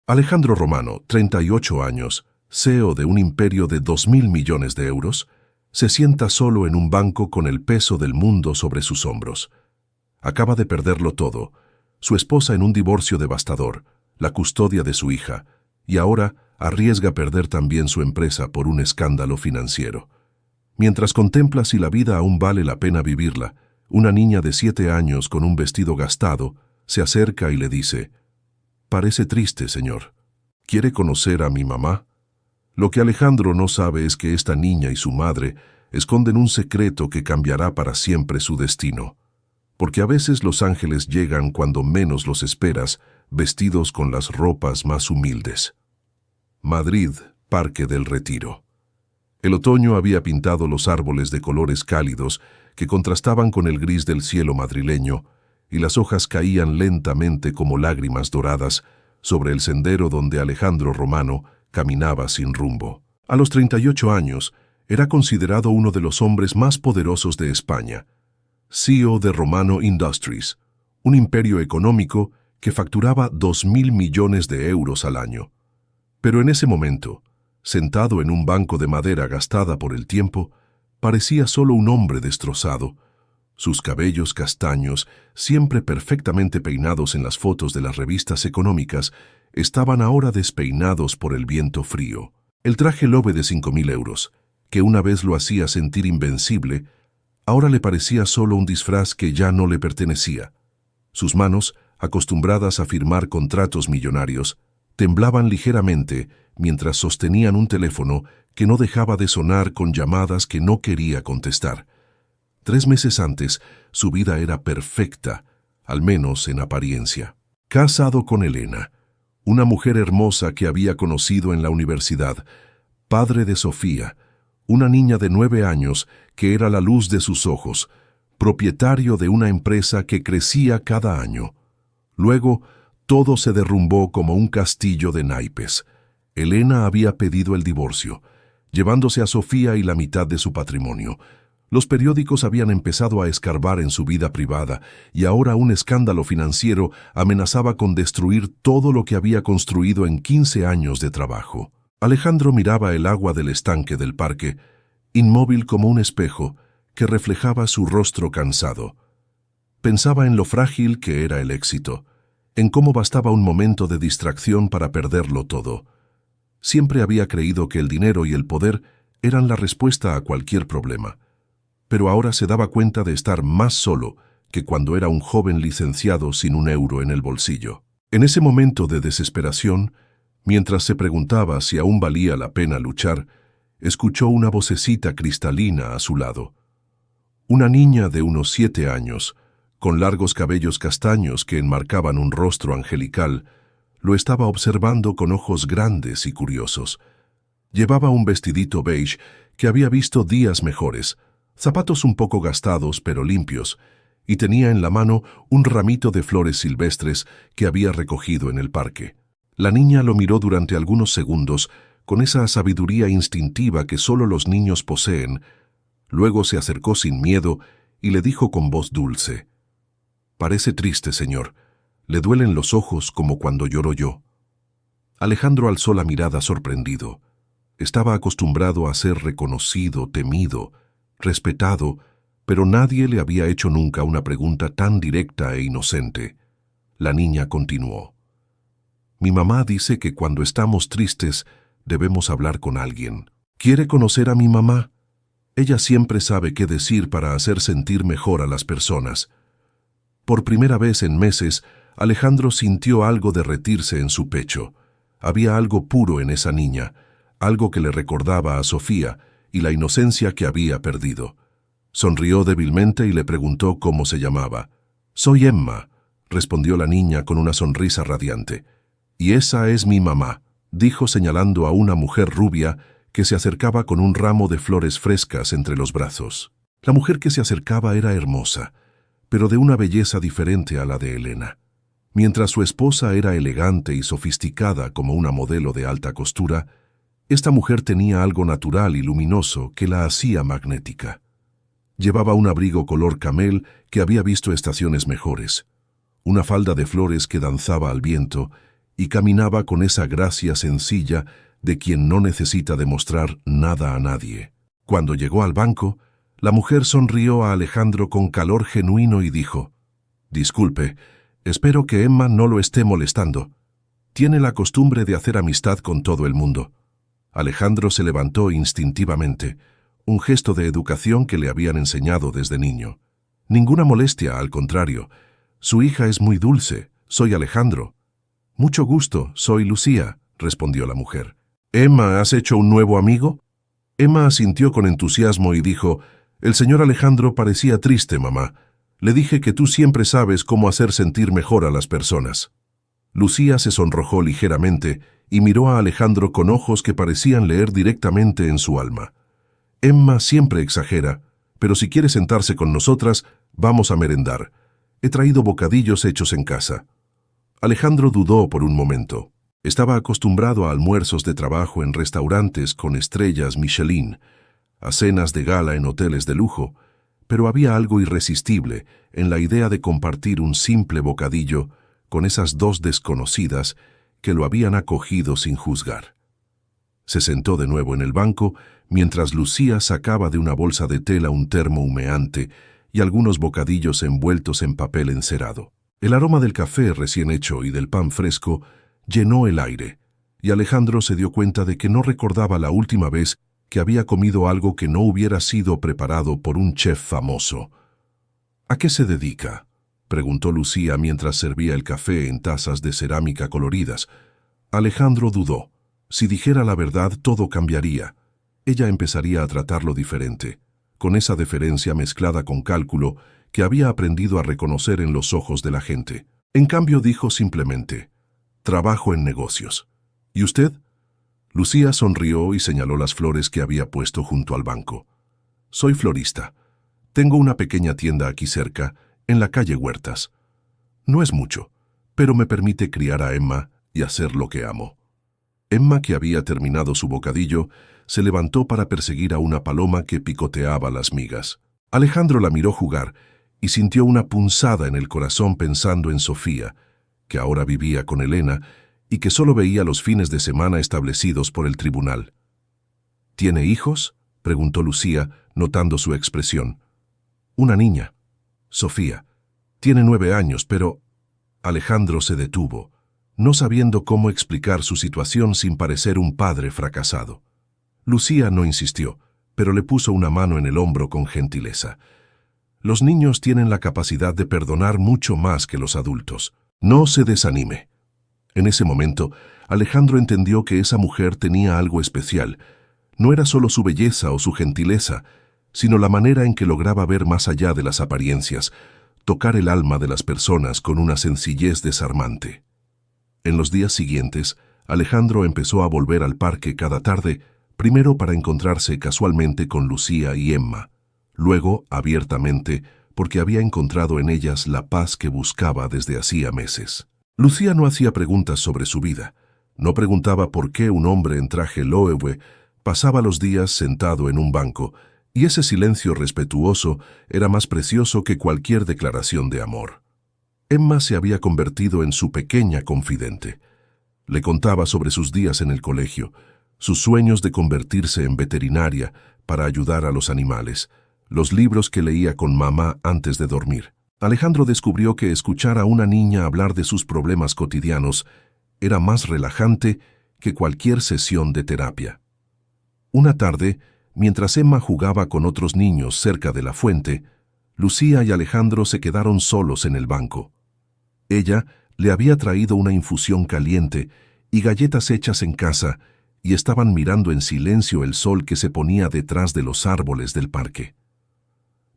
Alejandro Romano, 38 años, CEO de un imperio de 2.000 millones de euros, se sienta solo en un banco con el peso del mundo sobre sus hombros. Acaba de perderlo todo, su esposa en un divorcio devastador, la custodia de su hija, y ahora arriesga perder también su empresa por un escándalo financiero. Mientras contempla si la vida aún vale la pena vivirla, una niña de 7 años con un vestido gastado se acerca y le dice: «Parece triste, señor. ¿Quiere conocer a mi mamá?». Lo que Alejandro no sabe es que esta niña y su madre esconden un secreto que cambiará para siempre su destino. Porque a veces los ángeles llegan cuando menos los esperas, vestidos con las ropas más humildes. Madrid, Parque del Retiro. El otoño había pintado los árboles de colores cálidos que contrastaban con el gris del cielo madrileño, y las hojas caían lentamente como lágrimas doradas sobre el sendero donde Alejandro Romano caminaba sin rumbo. A los 38 años, era considerado uno de los hombres más poderosos de España, CEO de Romano Industries, un imperio económico que facturaba 2.000 millones de euros al año. Pero en ese momento, sentado en un banco de madera gastada por el tiempo, parecía solo un hombre destrozado. Sus cabellos castaños, siempre perfectamente peinados en las fotos de las revistas económicas, estaban ahora despeinados por el viento frío. El traje Loewe de 5.000 euros, que una vez lo hacía sentir invencible, ahora le parecía solo un disfraz que ya no le pertenecía. Sus manos, acostumbradas a firmar contratos millonarios, temblaban ligeramente mientras sostenían un teléfono que no dejaba de sonar con llamadas que no quería contestar. 3 meses antes, su vida era perfecta, al menos en apariencia. Casado con Elena, una mujer hermosa que había conocido en la universidad, padre de Sofía, una niña de 9 años que era la luz de sus ojos, propietario de una empresa que crecía cada año. Luego, todo se derrumbó como un castillo de naipes. Elena había pedido el divorcio, llevándose a Sofía y la mitad de su patrimonio. Los periódicos habían empezado a escarbar en su vida privada y ahora un escándalo financiero amenazaba con destruir todo lo que había construido en 15 años de trabajo. Alejandro miraba el agua del estanque del parque, inmóvil como un espejo que reflejaba su rostro cansado. Pensaba en lo frágil que era el éxito, en cómo bastaba un momento de distracción para perderlo todo. Siempre había creído que el dinero y el poder eran la respuesta a cualquier problema, pero ahora se daba cuenta de estar más solo que cuando era un joven licenciado sin un euro en el bolsillo. En ese momento de desesperación, mientras se preguntaba si aún valía la pena luchar, escuchó una vocecita cristalina a su lado. Una niña de unos 7 años, con largos cabellos castaños que enmarcaban un rostro angelical, lo estaba observando con ojos grandes y curiosos. Llevaba un vestidito beige que había visto días mejores, zapatos un poco gastados pero limpios, y tenía en la mano un ramito de flores silvestres que había recogido en el parque. La niña lo miró durante algunos segundos con esa sabiduría instintiva que solo los niños poseen. Luego se acercó sin miedo y le dijo con voz dulce: «Parece triste, señor. Le duelen los ojos como cuando lloro yo». Alejandro alzó la mirada sorprendido. Estaba acostumbrado a ser reconocido, temido, respetado, pero nadie le había hecho nunca una pregunta tan directa e inocente. La niña continuó: «Mi mamá dice que cuando estamos tristes debemos hablar con alguien. ¿Quiere conocer a mi mamá? Ella siempre sabe qué decir para hacer sentir mejor a las personas». Por primera vez en meses, Alejandro sintió algo derretirse en su pecho. Había algo puro en esa niña, algo que le recordaba a Sofía y la inocencia que había perdido. Sonrió débilmente y le preguntó cómo se llamaba. «Soy Emma», respondió la niña con una sonrisa radiante. «Y esa es mi mamá», dijo señalando a una mujer rubia que se acercaba con un ramo de flores frescas entre los brazos. La mujer que se acercaba era hermosa, pero de una belleza diferente a la de Elena. Mientras su esposa era elegante y sofisticada como una modelo de alta costura, esta mujer tenía algo natural y luminoso que la hacía magnética. Llevaba un abrigo color camel que había visto estaciones mejores, una falda de flores que danzaba al viento y caminaba con esa gracia sencilla de quien no necesita demostrar nada a nadie. Cuando llegó al banco, la mujer sonrió a Alejandro con calor genuino y dijo: «Disculpe, espero que Emma no lo esté molestando. Tiene la costumbre de hacer amistad con todo el mundo». Alejandro se levantó instintivamente, un gesto de educación que le habían enseñado desde niño. «Ninguna molestia, al contrario. Su hija es muy dulce. Soy Alejandro». «Mucho gusto, soy Lucía», respondió la mujer. «Emma, ¿has hecho un nuevo amigo?» Emma asintió con entusiasmo y dijo: «El señor Alejandro parecía triste, mamá. Le dije que tú siempre sabes cómo hacer sentir mejor a las personas». Lucía se sonrojó ligeramente y miró a Alejandro con ojos que parecían leer directamente en su alma. «Emma siempre exagera, pero si quiere sentarse con nosotras, vamos a merendar. He traído bocadillos hechos en casa». Alejandro dudó por un momento. Estaba acostumbrado a almuerzos de trabajo en restaurantes con estrellas Michelin, a cenas de gala en hoteles de lujo, pero había algo irresistible en la idea de compartir un simple bocadillo con esas dos desconocidas que lo habían acogido sin juzgar. Se sentó de nuevo en el banco mientras Lucía sacaba de una bolsa de tela un termo humeante y algunos bocadillos envueltos en papel encerado. El aroma del café recién hecho y del pan fresco llenó el aire, y Alejandro se dio cuenta de que no recordaba la última vez que había comido algo que no hubiera sido preparado por un chef famoso. «¿A qué se dedica?», preguntó Lucía mientras servía el café en tazas de cerámica coloridas. Alejandro dudó. Si dijera la verdad, todo cambiaría. Ella empezaría a tratarlo diferente, con esa deferencia mezclada con cálculo que había aprendido a reconocer en los ojos de la gente. En cambio, dijo simplemente: «Trabajo en negocios». «¿Y usted?». Lucía sonrió y señaló las flores que había puesto junto al banco. «Soy florista. Tengo una pequeña tienda aquí cerca, en la calle Huertas. No es mucho, pero me permite criar a Emma y hacer lo que amo». Emma, que había terminado su bocadillo, se levantó para perseguir a una paloma que picoteaba las migas. Alejandro la miró jugar y sintió una punzada en el corazón pensando en Sofía, que ahora vivía con Elena y que solo veía los fines de semana establecidos por el tribunal. «¿Tiene hijos?», preguntó Lucía, notando su expresión. «Una niña, Sofía. Tiene 9 años, pero…». Alejandro se detuvo, no sabiendo cómo explicar su situación sin parecer un padre fracasado. Lucía no insistió, pero le puso una mano en el hombro con gentileza. «Los niños tienen la capacidad de perdonar mucho más que los adultos. No se desanime». En ese momento, Alejandro entendió que esa mujer tenía algo especial. No era solo su belleza o su gentileza, sino la manera en que lograba ver más allá de las apariencias, tocar el alma de las personas con una sencillez desarmante. En los días siguientes, Alejandro empezó a volver al parque cada tarde, primero para encontrarse casualmente con Lucía y Emma, luego abiertamente porque había encontrado en ellas la paz que buscaba desde hacía meses. Lucía no hacía preguntas sobre su vida, no preguntaba por qué un hombre en traje Loewe pasaba los días sentado en un banco, y ese silencio respetuoso era más precioso que cualquier declaración de amor. Emma se había convertido en su pequeña confidente. Le contaba sobre sus días en el colegio, sus sueños de convertirse en veterinaria para ayudar a los animales, los libros que leía con mamá antes de dormir. Alejandro descubrió que escuchar a una niña hablar de sus problemas cotidianos era más relajante que cualquier sesión de terapia. Una tarde, mientras Emma jugaba con otros niños cerca de la fuente, Lucía y Alejandro se quedaron solos en el banco. Ella le había traído una infusión caliente y galletas hechas en casa, y estaban mirando en silencio el sol que se ponía detrás de los árboles del parque.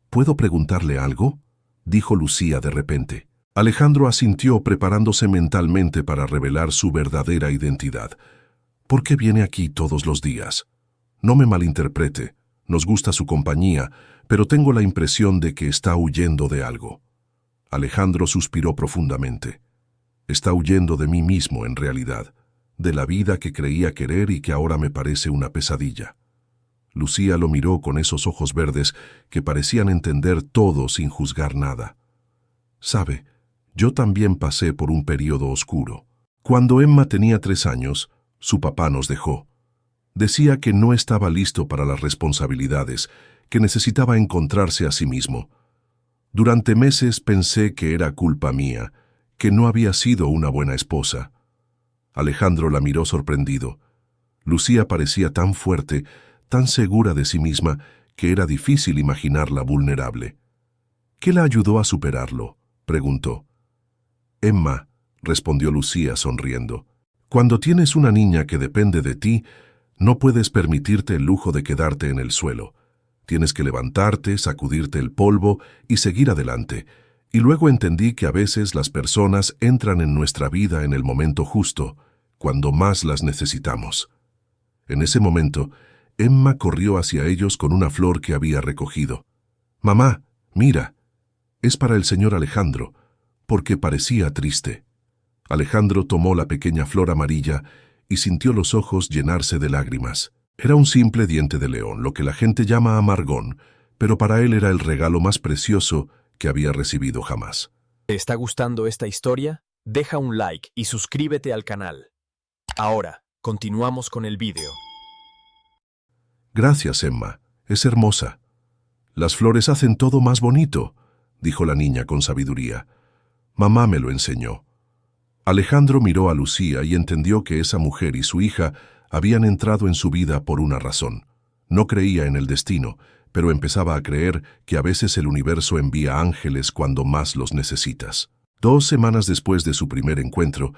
«¿Puedo preguntarle algo?», dijo Lucía de repente. Alejandro asintió preparándose mentalmente para revelar su verdadera identidad. «¿Por qué viene aquí todos los días? No me malinterprete, nos gusta su compañía, pero tengo la impresión de que está huyendo de algo». Alejandro suspiró profundamente. «Está huyendo de mí mismo, en realidad, de la vida que creía querer y que ahora me parece una pesadilla». Lucía lo miró con esos ojos verdes que parecían entender todo sin juzgar nada. «Sabe, yo también pasé por un periodo oscuro. Cuando Emma tenía 3 años, su papá nos dejó. Decía que no estaba listo para las responsabilidades, que necesitaba encontrarse a sí mismo. Durante meses pensé que era culpa mía, que no había sido una buena esposa. Alejandro la miró sorprendido. Lucía parecía tan fuerte, tan segura de sí misma, que era difícil imaginarla vulnerable. ¿Qué la ayudó a superarlo?, preguntó. Emma, respondió Lucía sonriendo. Cuando tienes una niña que depende de ti, no puedes permitirte el lujo de quedarte en el suelo. Tienes que levantarte, sacudirte el polvo y seguir adelante. Y luego entendí que a veces las personas entran en nuestra vida en el momento justo, cuando más las necesitamos. En ese momento, Emma corrió hacia ellos con una flor que había recogido. «Mamá, mira, es para el señor Alejandro», porque parecía triste. Alejandro tomó la pequeña flor amarilla y sintió los ojos llenarse de lágrimas. Era un simple diente de león, lo que la gente llama amargón, pero para él era el regalo más precioso que había recibido jamás. ¿Te está gustando esta historia? Deja un like y suscríbete al canal. Ahora, continuamos con el vídeo. Gracias, Emma. Es hermosa. Las flores hacen todo más bonito, dijo la niña con sabiduría. Mamá me lo enseñó. Alejandro miró a Lucía y entendió que esa mujer y su hija habían entrado en su vida por una razón. No creía en el destino, pero empezaba a creer que a veces el universo envía ángeles cuando más los necesitas. 2 semanas después de su primer encuentro,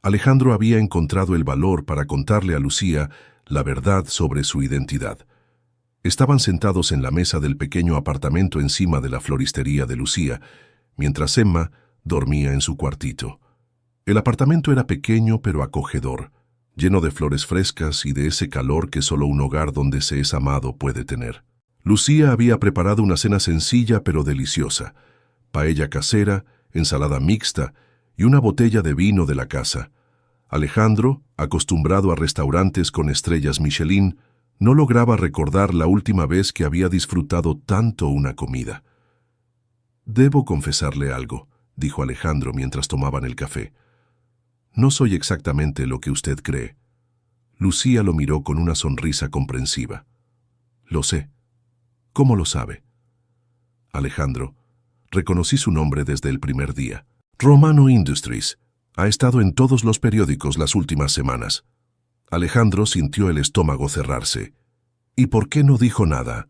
Alejandro había encontrado el valor para contarle a Lucía la verdad sobre su identidad. Estaban sentados en la mesa del pequeño apartamento encima de la floristería de Lucía, mientras Emma dormía en su cuartito. El apartamento era pequeño pero acogedor, lleno de flores frescas y de ese calor que solo un hogar donde se es amado puede tener. Lucía había preparado una cena sencilla pero deliciosa: paella casera, ensalada mixta y una botella de vino de la casa. Alejandro, acostumbrado a restaurantes con estrellas Michelin, no lograba recordar la última vez que había disfrutado tanto una comida. «Debo confesarle algo», dijo Alejandro mientras tomaban el café. «No soy exactamente lo que usted cree». Lucía lo miró con una sonrisa comprensiva. «Lo sé». «¿Cómo lo sabe?» «Alejandro, reconocí su nombre desde el primer día. Romano Industries. Ha estado en todos los periódicos las últimas semanas». Alejandro sintió el estómago cerrarse. ¿Y por qué no dijo nada?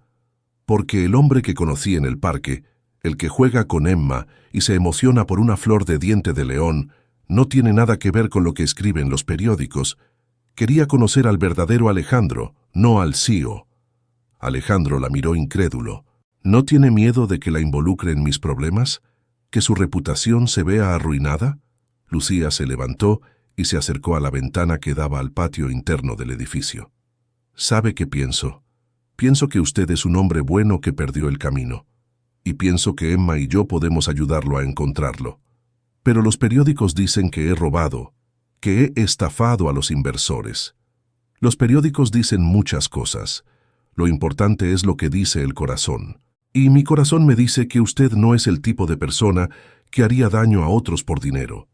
Porque el hombre que conocí en el parque, el que juega con Emma y se emociona por una flor de diente de león, no tiene nada que ver con lo que escriben los periódicos. Quería conocer al verdadero Alejandro, no al CEO. Alejandro la miró incrédulo. ¿No tiene miedo de que la involucre en mis problemas? ¿Que su reputación se vea arruinada? Lucía se levantó y se acercó a la ventana que daba al patio interno del edificio. «¿Sabe qué pienso? Pienso que usted es un hombre bueno que perdió el camino. Y pienso que Emma y yo podemos ayudarlo a encontrarlo. Pero los periódicos dicen que he robado, que he estafado a los inversores. Los periódicos dicen muchas cosas. Lo importante es lo que dice el corazón. Y mi corazón me dice que usted no es el tipo de persona que haría daño a otros por dinero».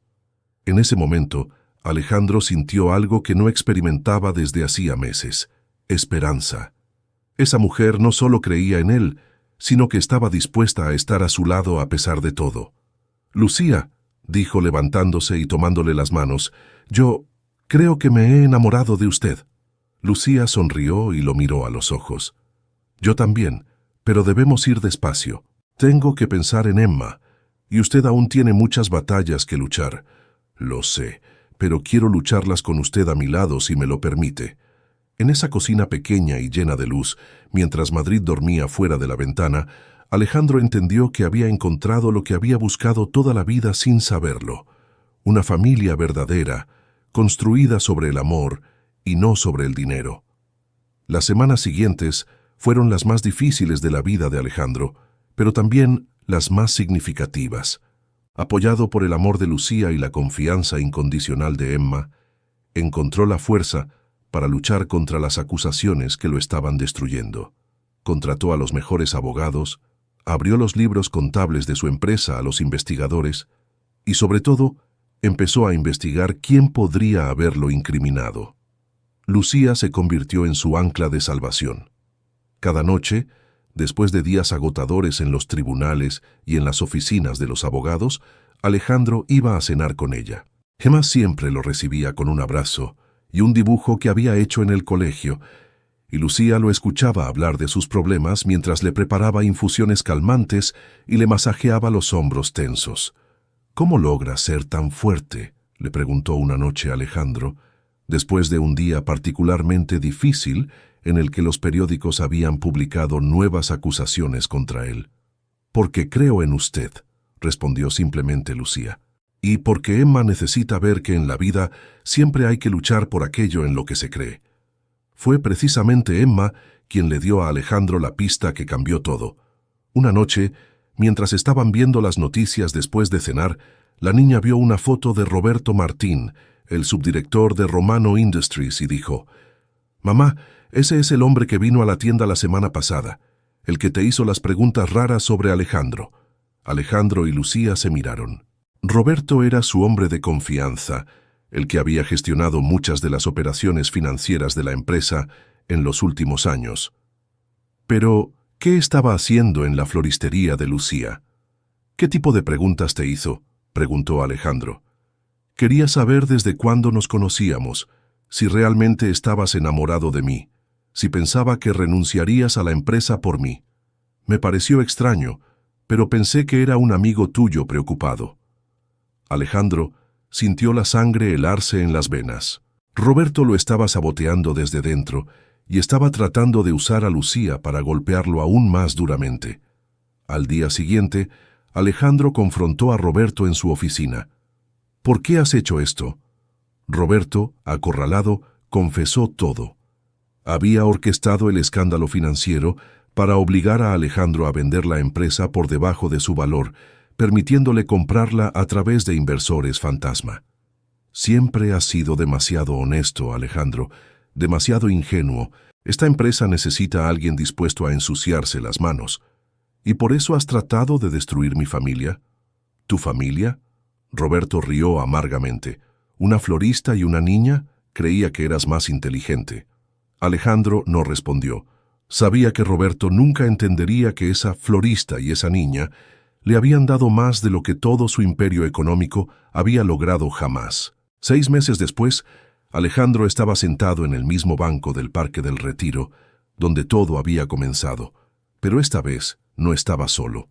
En ese momento, Alejandro sintió algo que no experimentaba desde hacía meses: esperanza. Esa mujer no solo creía en él, sino que estaba dispuesta a estar a su lado a pesar de todo. «Lucía», dijo levantándose y tomándole las manos, «yo creo que me he enamorado de usted». Lucía sonrió y lo miró a los ojos. «Yo también, pero debemos ir despacio. Tengo que pensar en Emma, y usted aún tiene muchas batallas que luchar». «Lo sé, pero quiero lucharlas con usted a mi lado si me lo permite». En esa cocina pequeña y llena de luz, mientras Madrid dormía fuera de la ventana, Alejandro entendió que había encontrado lo que había buscado toda la vida sin saberlo: una familia verdadera, construida sobre el amor y no sobre el dinero. Las semanas siguientes fueron las más difíciles de la vida de Alejandro, pero también las más significativas. Apoyado por el amor de Lucía y la confianza incondicional de Emma, encontró la fuerza para luchar contra las acusaciones que lo estaban destruyendo. Contrató a los mejores abogados, abrió los libros contables de su empresa a los investigadores y, sobre todo, Empezó a investigar quién podría haberlo incriminado. Lucía se convirtió en su ancla de salvación. Cada noche, después de días agotadores en los tribunales y en las oficinas de los abogados, Alejandro iba a cenar con ella. Emma siempre lo recibía con un abrazo y un dibujo que había hecho en el colegio, y Lucía lo escuchaba hablar de sus problemas mientras le preparaba infusiones calmantes y le masajeaba los hombros tensos. «¿Cómo logras ser tan fuerte?», le preguntó una noche Alejandro, después de un día particularmente difícil en el que los periódicos habían publicado nuevas acusaciones contra él. «Porque creo en usted», respondió simplemente Lucía. «Y porque Emma necesita ver que en la vida siempre hay que luchar por aquello en lo que se cree». Fue precisamente Emma quien le dio a Alejandro la pista que cambió todo. Una noche, mientras estaban viendo las noticias después de cenar, la niña vio una foto de Roberto Martín, el subdirector de Romano Industries, y dijo: «Mamá, ese es el hombre que vino a la tienda la semana pasada, el que te hizo las preguntas raras sobre Alejandro». Alejandro y Lucía se miraron. Roberto era su hombre de confianza, el que había gestionado muchas de las operaciones financieras de la empresa en los últimos años. Pero, ¿qué estaba haciendo en la floristería de Lucía? «¿Qué tipo de preguntas te hizo?», preguntó Alejandro. «Quería saber desde cuándo nos conocíamos, si realmente estabas enamorado de mí, si pensaba que renunciarías a la empresa por mí. Me pareció extraño, pero pensé que era un amigo tuyo preocupado». Alejandro sintió la sangre helarse en las venas. Roberto lo estaba saboteando desde dentro y estaba tratando de usar a Lucía para golpearlo aún más duramente. Al día siguiente, Alejandro confrontó a Roberto en su oficina. «¿Por qué has hecho esto?». Roberto, acorralado, confesó todo. Había orquestado el escándalo financiero para obligar a Alejandro a vender la empresa por debajo de su valor, permitiéndole comprarla a través de inversores fantasma. «Siempre has sido demasiado honesto, Alejandro, demasiado ingenuo. Esta empresa necesita a alguien dispuesto a ensuciarse las manos. ¿Y por eso has tratado de destruir mi familia?». «¿Tu familia?». Roberto rió amargamente. «¿Una florista y una niña? Creía que eras más inteligente». Alejandro no respondió. Sabía que Roberto nunca entendería que esa florista y esa niña le habían dado más de lo que todo su imperio económico había logrado jamás. 6 meses después, Alejandro estaba sentado en el mismo banco del Parque del Retiro, donde todo había comenzado, pero esta vez no estaba solo.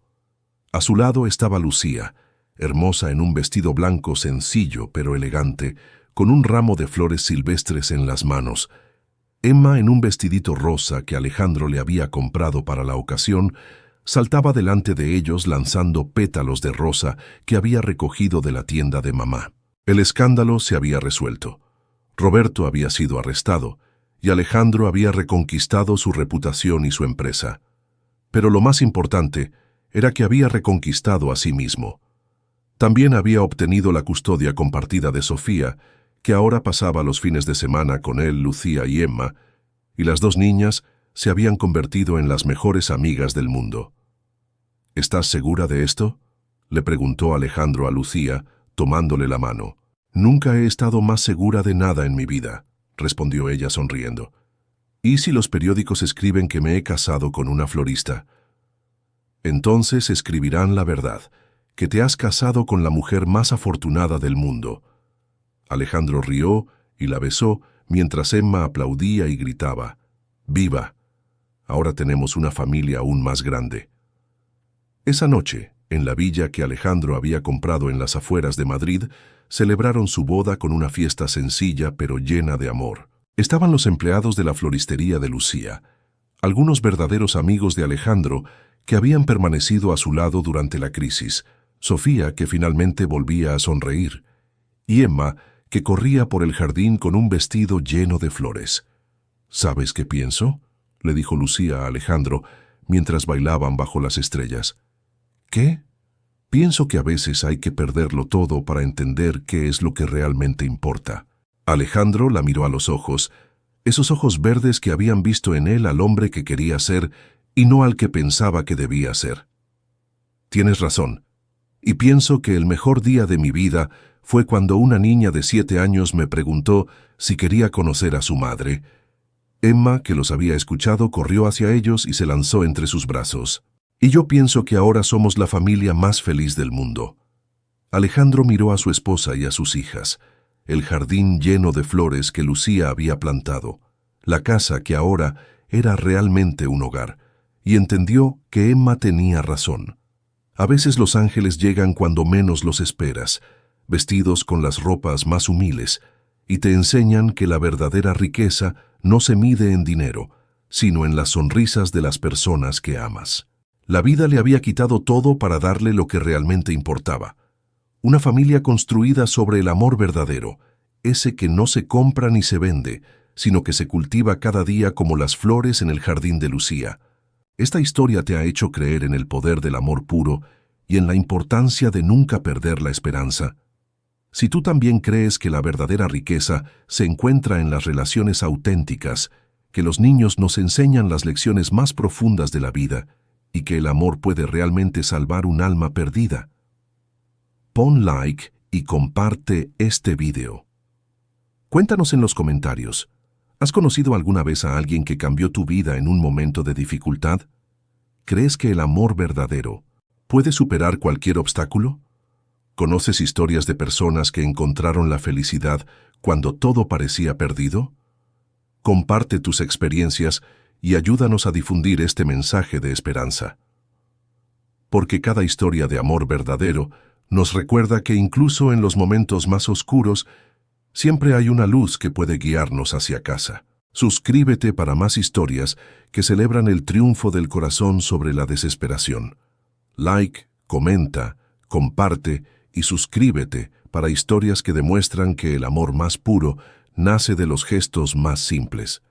A su lado estaba Lucía, hermosa en un vestido blanco sencillo pero elegante, con un ramo de flores silvestres en las manos. Emma, en un vestidito rosa que Alejandro le había comprado para la ocasión, saltaba delante de ellos lanzando pétalos de rosa que había recogido de la tienda de mamá. El escándalo se había resuelto. Roberto había sido arrestado y Alejandro había reconquistado su reputación y su empresa. Pero lo más importante era que había reconquistado a sí mismo. También había obtenido la custodia compartida de Sofía, que ahora pasaba los fines de semana con él, Lucía y Emma, y las 2 niñas se habían convertido en las mejores amigas del mundo. «¿Estás segura de esto?», le preguntó Alejandro a Lucía, tomándole la mano. «Nunca he estado más segura de nada en mi vida», respondió ella sonriendo. «¿Y si los periódicos escriben que me he casado con una florista?». «Entonces escribirán la verdad, que te has casado con la mujer más afortunada del mundo». Alejandro rió y la besó mientras Emma aplaudía y gritaba: «¡Viva! Ahora tenemos una familia aún más grande». Esa noche, en la villa que Alejandro había comprado en las afueras de Madrid, celebraron su boda con una fiesta sencilla pero llena de amor. Estaban los empleados de la floristería de Lucía, algunos verdaderos amigos de Alejandro que habían permanecido a su lado durante la crisis, Sofía, que finalmente volvía a sonreír, y Emma, que corría por el jardín con un vestido lleno de flores. «¿Sabes qué pienso?», le dijo Lucía a Alejandro mientras bailaban bajo las estrellas. «¿Qué?». «Pienso que a veces hay que perderlo todo para entender qué es lo que realmente importa». Alejandro la miró a los ojos, esos ojos verdes que habían visto en él al hombre que quería ser y no al que pensaba que debía ser. «Tienes razón, y pienso que el mejor día de mi vida fue cuando una niña de 7 años me preguntó si quería conocer a su madre. Emma, que los había escuchado, corrió hacia ellos y se lanzó entre sus brazos. Y yo pienso que ahora somos la familia más feliz del mundo. Alejandro miró a su esposa y a sus hijas, el jardín lleno de flores que Lucía había plantado, la casa que ahora era realmente un hogar, y entendió que Emma tenía razón. A veces los ángeles llegan cuando menos los esperas, vestidos con las ropas más humildes, y te enseñan que la verdadera riqueza no se mide en dinero, sino en las sonrisas de las personas que amas. La vida le había quitado todo para darle lo que realmente importaba. Una familia construida sobre el amor verdadero, ese que no se compra ni se vende, sino que se cultiva cada día como las flores en el jardín de Lucía. Esta historia te ha hecho creer en el poder del amor puro y en la importancia de nunca perder la esperanza. Si tú también crees que la verdadera riqueza se encuentra en las relaciones auténticas, que los niños nos enseñan las lecciones más profundas de la vida y que el amor puede realmente salvar un alma perdida, pon like y comparte este video. Cuéntanos en los comentarios, ¿has conocido alguna vez a alguien que cambió tu vida en un momento de dificultad? ¿Crees que el amor verdadero puede superar cualquier obstáculo? ¿Conoces historias de personas que encontraron la felicidad cuando todo parecía perdido? Comparte tus experiencias y ayúdanos a difundir este mensaje de esperanza. Porque cada historia de amor verdadero nos recuerda que incluso en los momentos más oscuros, siempre hay una luz que puede guiarnos hacia casa. Suscríbete para más historias que celebran el triunfo del corazón sobre la desesperación. Like, comenta, comparte y suscríbete para historias que demuestran que el amor más puro nace de los gestos más simples.